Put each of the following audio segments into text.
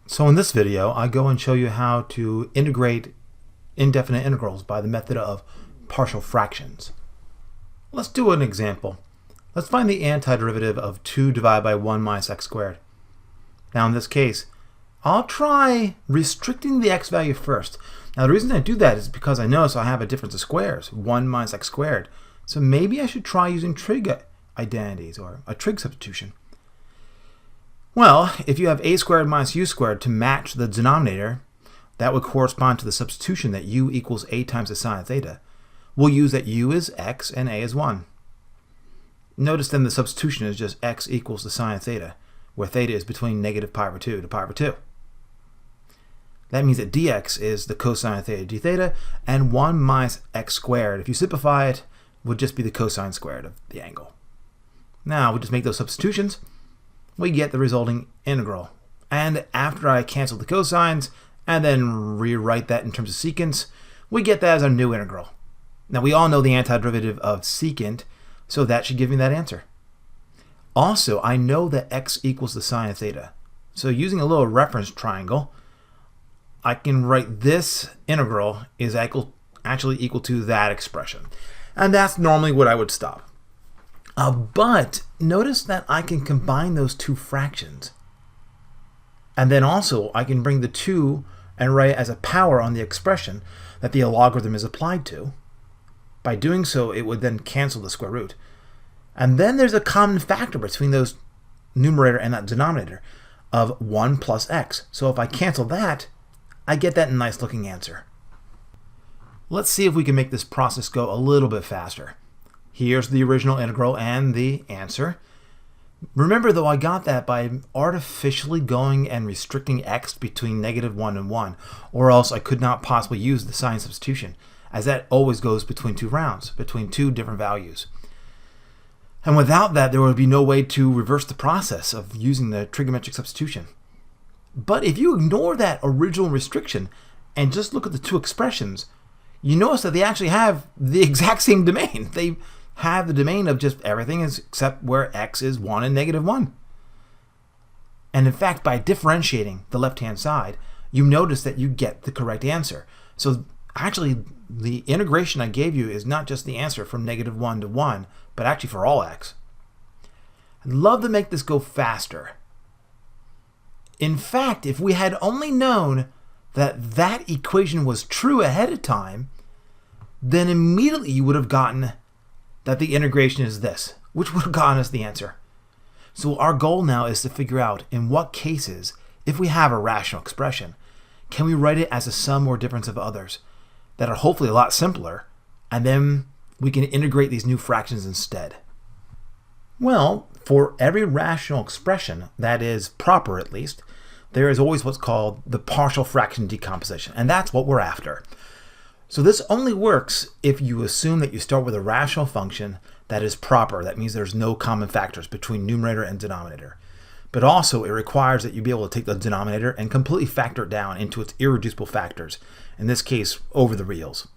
So in this video, I go and show you how to integrate indefinite integrals by the method of partial fractions. Let's do an example. Let's find the antiderivative of 2 divided by 1 minus x squared. Now in this case, I'll try restricting the x value first. Now the reason I do that is because I notice I have a difference of squares, 1 minus x squared. So maybe I should try using trig identities or a trig substitution. Well, if you have a squared minus u squared to match the denominator, that would correspond to the substitution that u equals a times the sine of theta. We'll use that u is x and a is 1. Notice then the substitution is just x equals the sine of theta, where theta is between negative pi over 2 to pi over 2. That means that dx is the cosine of theta d theta, and 1 minus x squared, if you simplify it, would just be the cosine squared of the angle. Now we just make those substitutions. We get the resulting integral. And after I cancel the cosines and then rewrite that in terms of secants, we get that as our new integral. Now we all know the antiderivative of secant, so that should give me that answer. Also, I know that x equals the sine of theta. So using a little reference triangle, I can write this integral is actually equal to that expression. And that's normally what I would stop. But notice that I can combine those two fractions. And then also I can bring the 2 and write it as a power on the expression that the logarithm is applied to. By doing so, it would then cancel the square root. And then there's a common factor between those numerator and that denominator of 1 plus x. So if I cancel that, I get that nice looking answer. Let's see if we can make this process go a little bit faster. Here's the original integral and the answer. Remember though, I got that by artificially going and restricting x between negative 1 and 1, or else I could not possibly use the sign substitution, as that always goes between two rounds, between two different values. And without that, there would be no way to reverse the process of using the trigonometric substitution. But if you ignore that original restriction and just look at the two expressions, you notice that they actually have the exact same domain. They have the domain of just everything except where x is 1 and negative 1. And in fact, by differentiating the left-hand side, you notice that you get the correct answer. So actually, the integration I gave you is not just the answer from negative 1 to 1, but actually for all x. I'd love to make this go faster. In fact, if we had only known that that equation was true ahead of time, then immediately you would have gotten that the integration is this, which would have gotten us the answer. So our goal now is to figure out in what cases, if we have a rational expression, can we write it as a sum or difference of others that are hopefully a lot simpler, and then we can integrate these new fractions instead. Well, for every rational expression that is proper at least, there is always what's called the partial fraction decomposition, and that's what we're after. So this only works if you assume that you start with a rational function that is proper. That means there's no common factors between numerator and denominator. But also it requires that you be able to take the denominator and completely factor it down into its irreducible factors, in this case over the reals.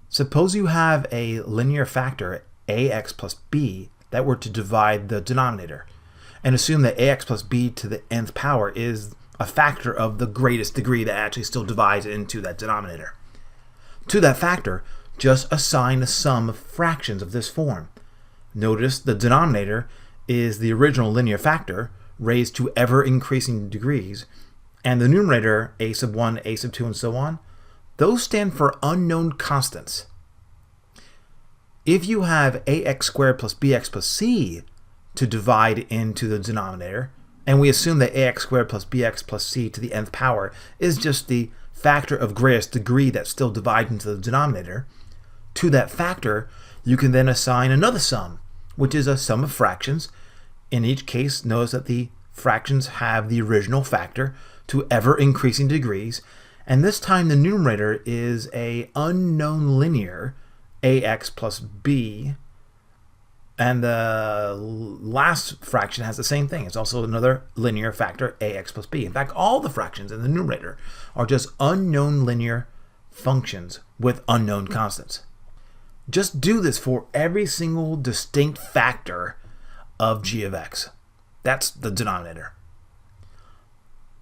Suppose you have a linear factor ax plus b that were to divide the denominator, and assume that ax plus b to the nth power is a factor of the greatest degree that actually still divides into that denominator. To that factor, just assign a sum of fractions of this form. Notice the denominator is the original linear factor raised to ever increasing degrees, and the numerator, a sub 1, a sub 2, and so on, those stand for unknown constants. If you have ax squared plus bx plus c to divide into the denominator, and we assume that ax squared plus bx plus c to the nth power is just the factor of greatest degree that still divides into the denominator, to that factor you can then assign another sum, which is a sum of fractions. In each case, notice that the fractions have the original factor to ever increasing degrees, and this time the numerator is a unknown linear ax plus b, and the last fraction has the same thing. It's also another linear factor, ax plus b. In fact, all the fractions in the numerator are just unknown linear functions with unknown constants. Just do this for every single distinct factor of g of x. That's the denominator.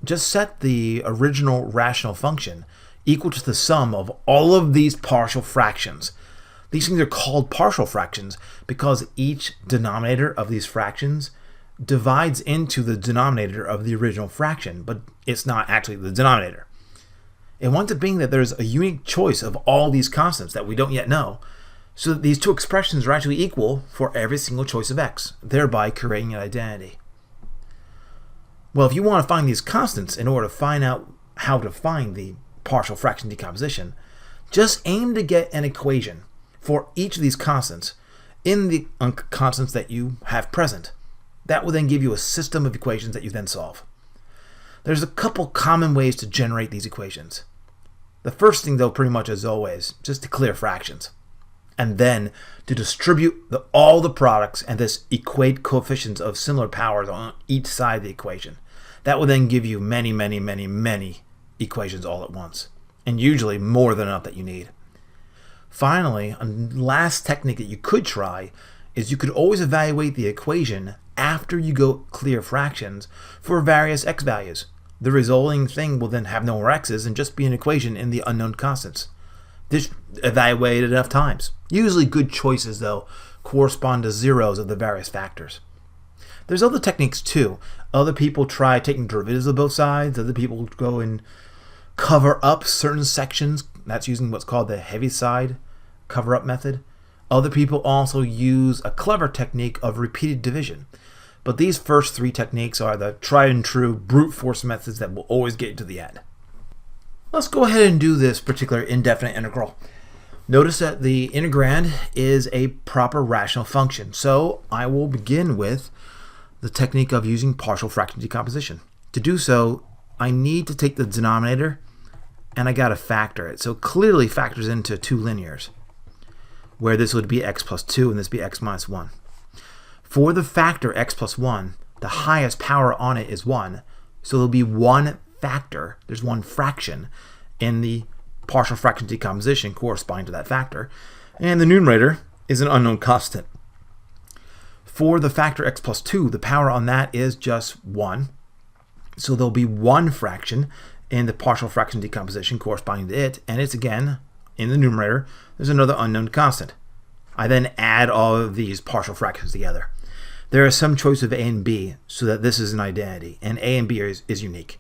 just set the original rational function equal to the sum of all of these partial fractions. These things are called partial fractions because each denominator of these fractions divides into the denominator of the original fraction, but it's not actually the denominator. It winds up being that there's a unique choice of all these constants that we don't yet know, so that these two expressions are actually equal for every single choice of x, thereby creating an identity. Well, if you want to find these constants in order to find out how to find the partial fraction decomposition, just aim to get an equation for each of these constants in the constants that you have present. That will then give you a system of equations that you then solve. There's a couple common ways to generate these equations. The first thing, though, pretty much as always, just to clear fractions, and then to distribute all the products and this equate coefficients of similar powers on each side of the equation. That will then give you many, many, many, many equations all at once, and usually more than enough that you need. Finally, a last technique that you could try is you could always evaluate the equation after you go clear fractions for various x values. The resulting thing will then have no more x's and just be an equation in the unknown constants. This evaluated enough times. Usually good choices, though, correspond to zeros of the various factors. There's other techniques too. Other people try taking derivatives of both sides. Other people go and cover up certain sections. That's using what's called the Heaviside cover-up method. Other people also use a clever technique of repeated division. But these first three techniques are the tried and true brute force methods that will always get you to the end. Let's go ahead and do this particular indefinite integral. Notice that the integrand is a proper rational function. So I will begin with the technique of using partial fraction decomposition. To do so, I need to take the denominator and I got to factor it. So clearly factors into two linears, where this would be x plus 2 and this be x minus 1. For the factor x plus 1, the highest power on it is 1. So there'll be one factor, there's one fraction in the partial fraction decomposition corresponding to that factor. And the numerator is an unknown constant. For the factor x plus 2, the power on that is just 1. So there'll be one fraction in the partial fraction decomposition corresponding to it, and it's again, in the numerator, there's another unknown constant. I then add all of these partial fractions together. There is some choice of a and b, so that this is an identity, and a and b is unique.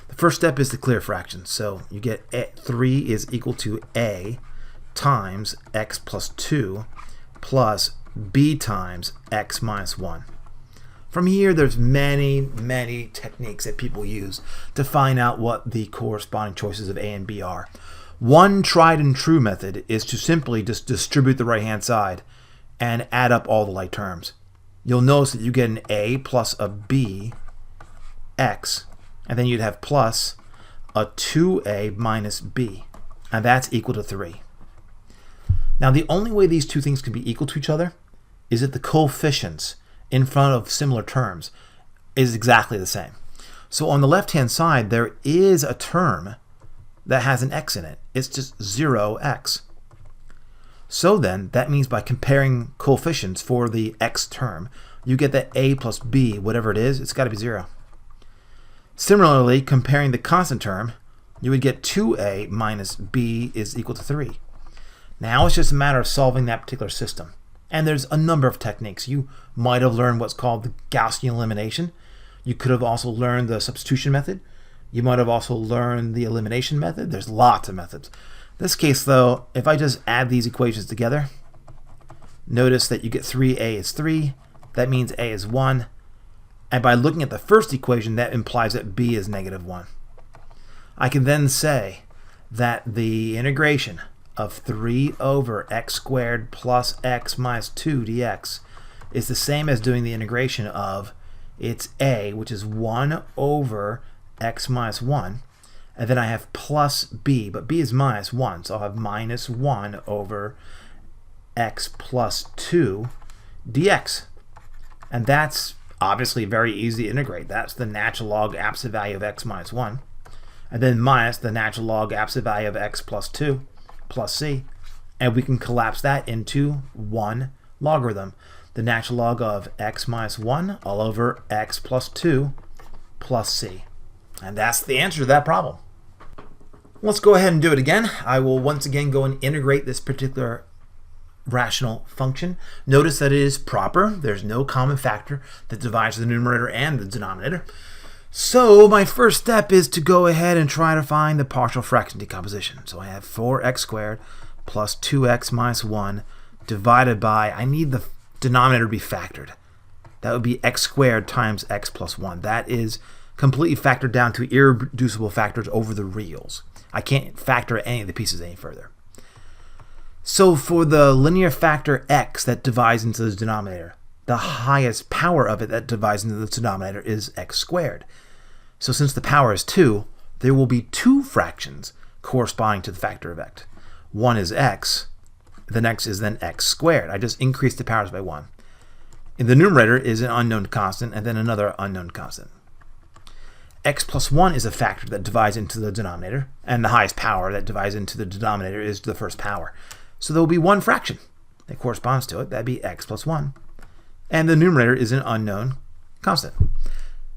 The first step is to clear fractions. So you get 3 is equal to a times x plus 2 plus b times x minus 1. From here, there's many, many techniques that people use to find out what the corresponding choices of a and b are. One tried and true method is to simply just distribute the right-hand side and add up all the like terms. You'll notice that you get an a plus a b x, and then you'd have plus a 2a minus b, and that's equal to 3. Now, the only way these two things can be equal to each other is that the coefficients in front of similar terms is exactly the same. So on the left-hand side, there is a term that has an x in it. It's just 0x. So then, that means by comparing coefficients for the x term, you get that a plus b, whatever it is, it's got to be 0. Similarly, comparing the constant term, you would get 2a minus b is equal to 3. Now it's just a matter of solving that particular system. And there's a number of techniques. You might have learned what's called the Gaussian elimination. You could have also learned the substitution method. You might have also learned the elimination method. There's lots of methods. In this case, though, if I just add these equations together, notice that you get 3a is 3. That means a is 1. And by looking at the first equation, that implies that b is negative 1. I can then say that the integration of 3 over x squared plus x minus 2 dx is the same as doing the integration of its a, which is 1 over x minus 1, and then I have plus b, but b is minus 1, so I'll have minus 1 over x plus 2 dx. And that's obviously very easy to integrate. That's the natural log absolute value of x minus 1, and then minus the natural log absolute value of x plus 2 plus c, and we can collapse that into one logarithm, the natural log of x minus 1 all over x plus 2 plus c. And that's the answer to that problem. Let's go ahead and do it again. I will once again go and integrate this particular rational function. Notice that it is proper. There's no common factor that divides the numerator and the denominator. So my first step is to go ahead and try to find the partial fraction decomposition. So I have 4x squared plus 2x minus 1 divided by, I need the denominator to be factored. That would be x squared times x plus 1. That is completely factored down to irreducible factors over the reals. I can't factor any of the pieces any further. So for the linear factor x that divides into the denominator, the highest power of it that divides into the denominator is x squared. So since the power is 2, there will be 2 fractions corresponding to the factor of x. One is x, the next is then x squared. I just increased the powers by 1. In the numerator is an unknown constant and then another unknown constant. X plus 1 is a factor that divides into the denominator, and the highest power that divides into the denominator is the first power. So there will be 1 fraction that corresponds to it. That'd be x plus 1. And the numerator is an unknown constant.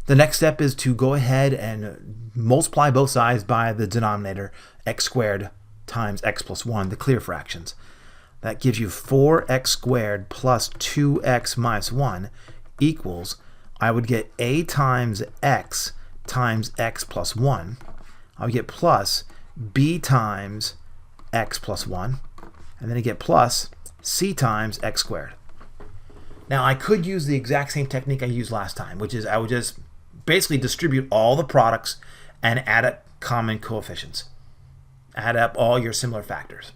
The next step is to go ahead and multiply both sides by the denominator, x squared times x plus 1, the clear fractions. That gives you 4x squared plus 2x minus 1 equals, I would get a times x plus 1. I would get plus b times x plus 1. And then I get plus c times x squared. Now I could use the exact same technique I used last time, which is I would just basically distribute all the products and add up common coefficients. Add up all your similar factors.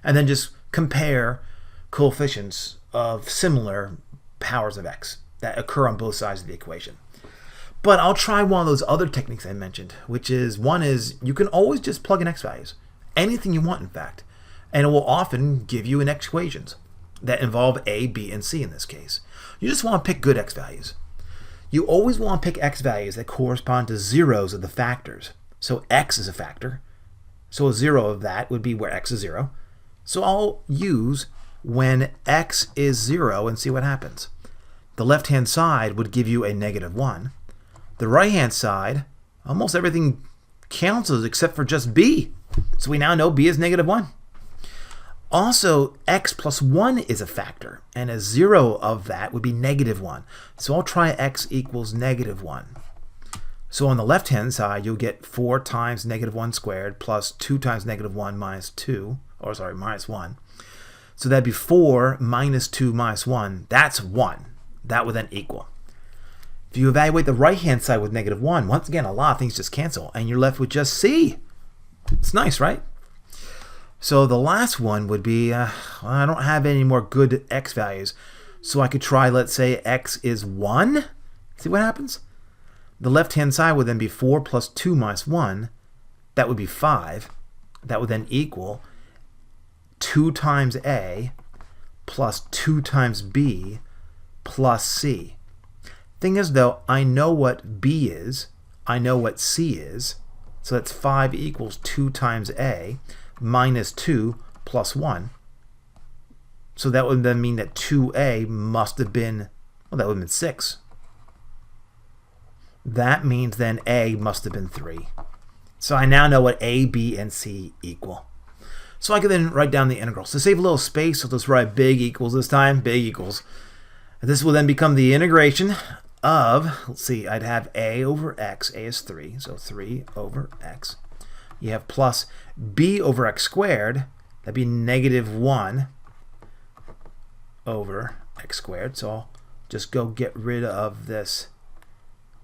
And then just compare coefficients of similar powers of x that occur on both sides of the equation. But I'll try one of those other techniques I mentioned, which is, one is you can always just plug in x values. Anything you want, in fact. And it will often give you an x equations that involve a, b, and c in this case. You just want to pick good x values. You always want to pick x values that correspond to zeros of the factors. So x is a factor. So a 0 of that would be where x is 0. So I'll use when x is 0 and see what happens. The left-hand side would give you a -1. The right-hand side, almost everything cancels except for just b. So we now know b is -1. Also, x plus 1 is a factor, and a 0 of that would be -1. So I'll try x equals -1. So on the left-hand side, you'll get 4 times -1 squared plus 2 times -1 minus 1. So that'd be 4 minus 2 minus 1. That's 1. That would then equal. If you evaluate the right-hand side with -1, once again, a lot of things just cancel, and you're left with just c. It's nice, right? So the last one would be, I don't have any more good x values, so I could try, let's say, x is 1. See what happens? The left-hand side would then be 4 plus 2 minus 1. That would be 5. That would then equal 2 times a plus 2 times b plus c. Thing is, though, I know what b is. I know what c is. So that's 5 equals 2 times a minus 2 plus 1. So that would then mean that 2a must have been, well, that would have been 6. That means then a must have been 3. So I now know what a, b, and c equal. So I can then write down the integrals. To save a little space, I'll just write big equals this time, big equals. And this will then become the integration of, let's see, I'd have a over x, a is 3, so 3 over x. You have plus b over x squared, that'd be -1 over x squared. So I'll just go get rid of this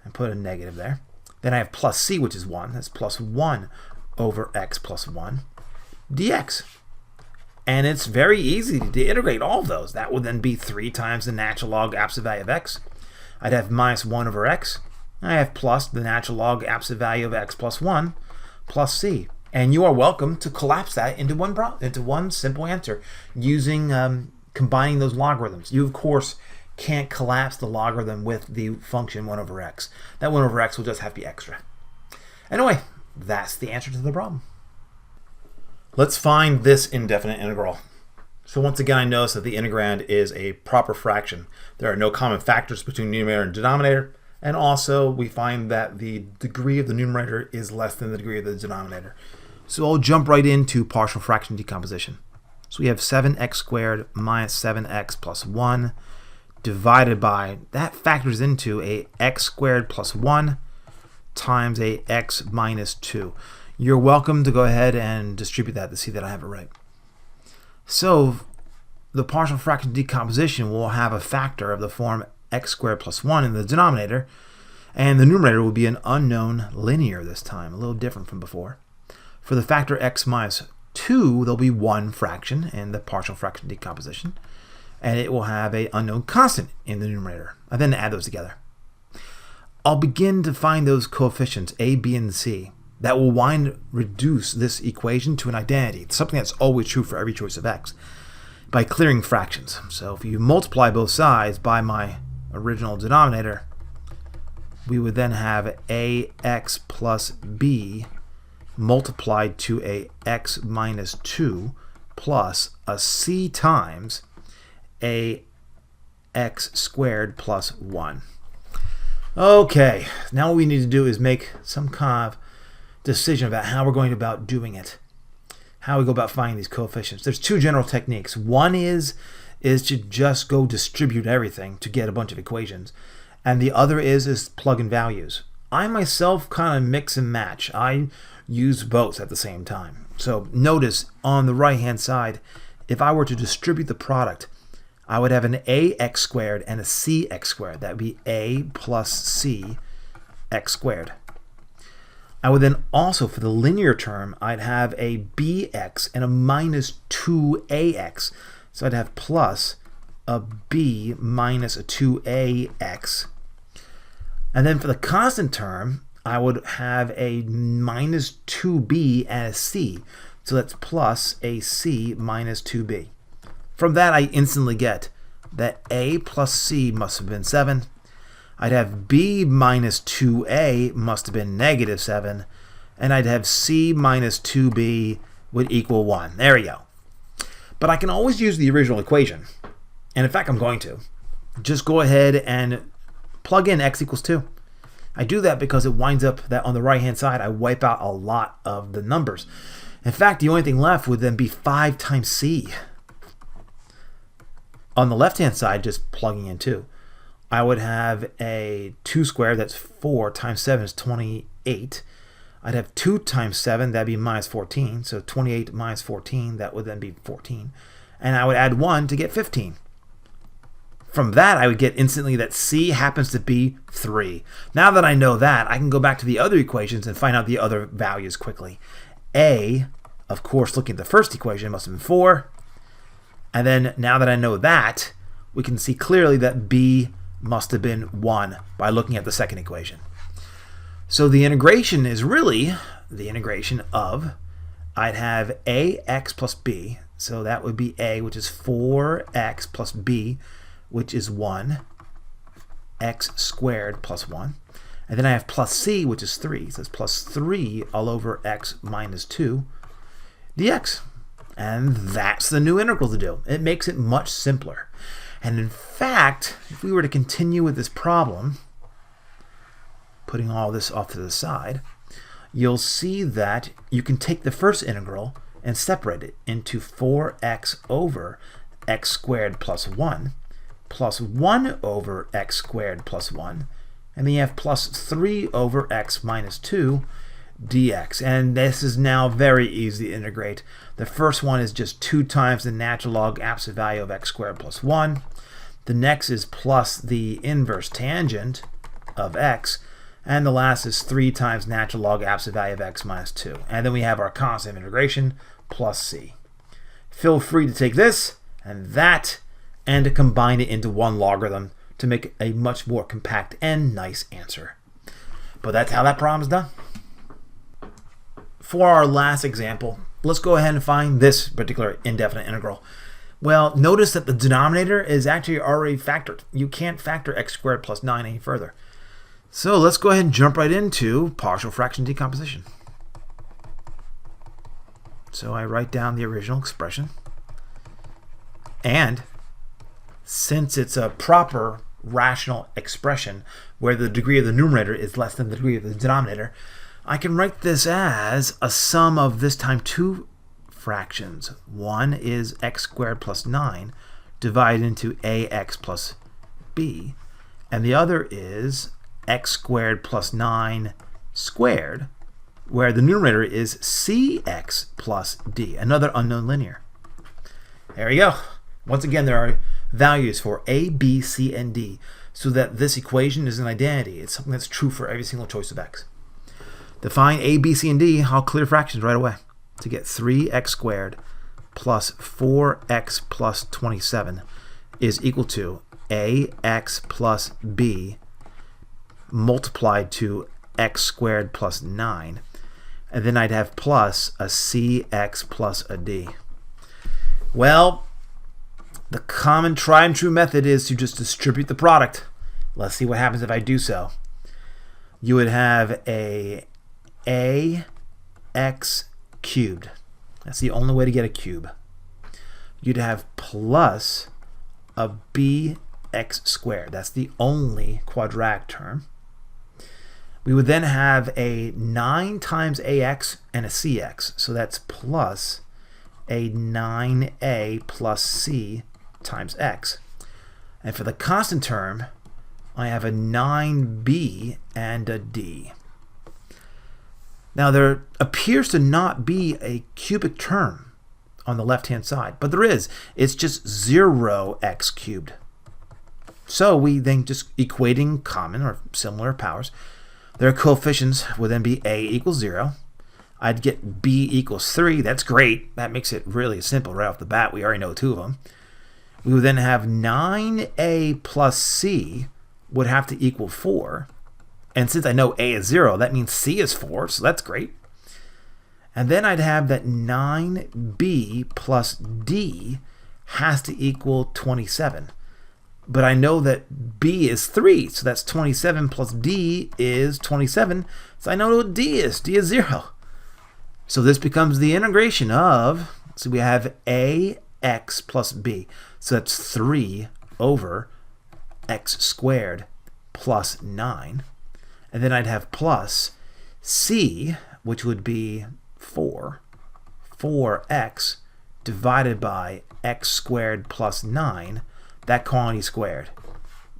and put a negative there. Then I have plus c, which is 1. That's plus 1 over x plus 1 dx. And it's very easy to integrate all of those. That would then be 3 times the natural log absolute value of x. I'd have minus 1 over x. I have plus the natural log absolute value of x plus 1 plus c. And you are welcome to collapse that into one simple answer using combining those logarithms. You, of course, can't collapse the logarithm with the function 1 over x. That 1 over x will just have to be extra. Anyway, that's the answer to the problem. Let's find this indefinite integral. So once again, I notice that the integrand is a proper fraction. There are no common factors between numerator and denominator, And also, we find that the degree of the numerator is less than the degree of the denominator. So I'll jump right into partial fraction decomposition. So we have 7x squared minus 7x plus 1 divided by, that factors into a x squared plus 1 times a x minus 2. You're welcome to go ahead and distribute that to see that I have it right. So the partial fraction decomposition will have a factor of the form x squared plus 1 in the denominator, and the numerator will be an unknown linear this time, a little different from before. For the factor x minus 2, there'll be one fraction in the partial fraction decomposition, and it will have an unknown constant in the numerator. I then add those together. I'll begin to find those coefficients a, b, and c that will reduce this equation to an identity. It's something that's always true for every choice of x by clearing fractions. So if you multiply both sides by my original denominator, we would then have ax plus b multiplied to a x minus 2 plus a c times a x squared plus 1. Okay, now what we need to do is make some kind of decision about how we're going about doing it, how we go about finding these coefficients. There's two general techniques. One is to just go distribute everything to get a bunch of equations, and the other is plug in values. I myself kind of mix and match. I use both at the same time. So notice on the right hand side, if I were to distribute the product, I would have an ax squared and a cx squared. That would be a plus c x squared. I would then also, for the linear term, I'd have a bx and a minus 2ax. So I'd have plus a b minus a 2ax. And then for the constant term, I would have a minus 2b and a c. So that's plus a c minus 2b. From that, I instantly get that a plus c must have been 7. I'd have b minus 2a must have been negative 7. And I'd have c minus 2b would equal 1. There we go. But I can always use the original equation. And in fact, I'm going to. Just go ahead and plug in x equals 2. I do that because it winds up that on the right-hand side, I wipe out a lot of the numbers. In fact, the only thing left would then be 5 times c. On the left-hand side, just plugging in 2, I would have a 2 squared, that's 4, times 7 is 28. I'd have 2 times 7, that'd be minus 14. So 28 minus 14, that would then be 14. And I would add 1 to get 15. From that, I would get instantly that c happens to be 3. Now that I know that, I can go back to the other equations and find out the other values quickly. A, of course, looking at the first equation, must have been 4. And then now that I know that, we can see clearly that b must have been 1 by looking at the second equation. So the integration is really the integration of, I'd have ax plus b, so that would be a, which is 4x plus b, which is 1, x squared plus 1. And then I have plus c, which is 3, so it's plus 3 all over x minus 2 dx. And that's the new integral to do. It makes it much simpler. And in fact, if we were to continue with this problem, putting all this off to the side, you'll see that you can take the first integral and separate it into 4x over x squared plus 1 over x squared plus 1, and then you have plus 3 over x minus 2 dx. And this is now very easy to integrate. The first one is just 2 times the natural log absolute value of x squared plus 1. The next is plus the inverse tangent of x. And the last is 3 times natural log absolute value of x minus 2. And then we have our constant integration plus c. Feel free to take this and that and to combine it into one logarithm to make a much more compact and nice answer. But that's how that problem is done. For our last example, let's go ahead and find this particular indefinite integral. Well, notice that the denominator is actually already factored. You can't factor x squared plus 9 any further. So let's go ahead and jump right into partial fraction decomposition. So I write down the original expression. And since it's a proper rational expression where the degree of the numerator is less than the degree of the denominator, I can write this as a sum of this time two fractions. One is x squared plus 9 divided into ax plus b, and the other is x squared plus 9 squared, where the numerator is cx plus d, another unknown linear. There you go. Once again, there are values for a, b, c, and d, so that this equation is an identity. It's something that's true for every single choice of x. To find a, b, c, and d, I'll clear fractions right away to get 3x squared plus 4x plus 27 is equal to ax plus b multiplied to x squared plus 9. And then I'd have plus a cx plus a d. Well, the common tried and true method is to just distribute the product. Let's see what happens if I do so. You would have a ax cubed. That's the only way to get a cube. You'd have plus a bx squared. That's the only quadratic term. We would then have a 9 times ax and a cx. So that's plus a 9a plus c times x. And for the constant term, I have a 9b and a d. Now there appears to not be a cubic term on the left-hand side, but there is. It's just 0x cubed. So we then just equating common or similar powers. Their coefficients would then be a equals 0. I'd get b equals 3. That's great. That makes it really simple right off the bat. We already know two of them. We would then have 9a plus c would have to equal 4. And since I know a is 0, that means c is 4, so that's great. And then I'd have that 9b plus d has to equal 27. But I know that b is 3, so that's 27 plus d is 27. So I know what d is. D is 0. So this becomes the integration of, so we have ax plus b. So that's 3 over x squared plus 9. And then I'd have plus c, which would be 4x divided by x squared plus 9, that quantity squared,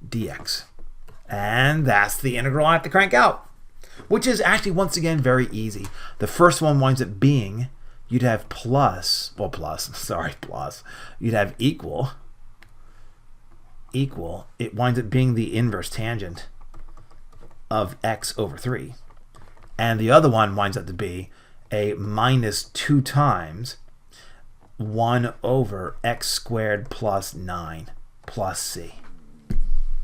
dx. And that's the integral I have to crank out, which is actually, once again, very easy. The first one winds up being, you'd have plus, you'd have equal, it winds up being the inverse tangent of x over 3. And the other one winds up to be a minus 2 times 1 over x squared plus 9 plus c.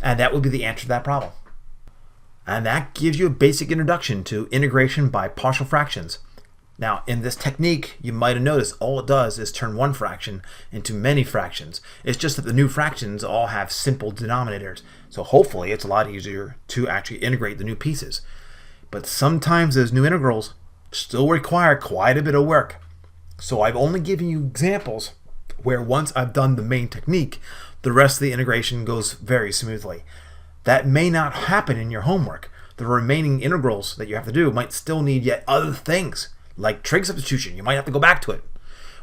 And that would be the answer to that problem. And that gives you a basic introduction to integration by partial fractions. Now, in this technique, you might have noticed all it does is turn one fraction into many fractions. It's just that the new fractions all have simple denominators. So hopefully it's a lot easier to actually integrate the new pieces. But sometimes those new integrals still require quite a bit of work. So I've only given you examples where once I've done the main technique, the rest of the integration goes very smoothly. That may not happen in your homework. The remaining integrals that you have to do might still need yet other things, like trig substitution. You might have to go back to it.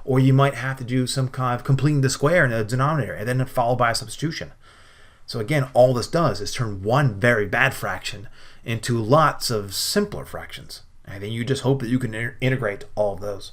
Or you might have to do some kind of completing the square in the denominator and then followed by a substitution. So again, all this does is turn one very bad fraction into lots of simpler fractions. And then you just hope that you can integrate all of those.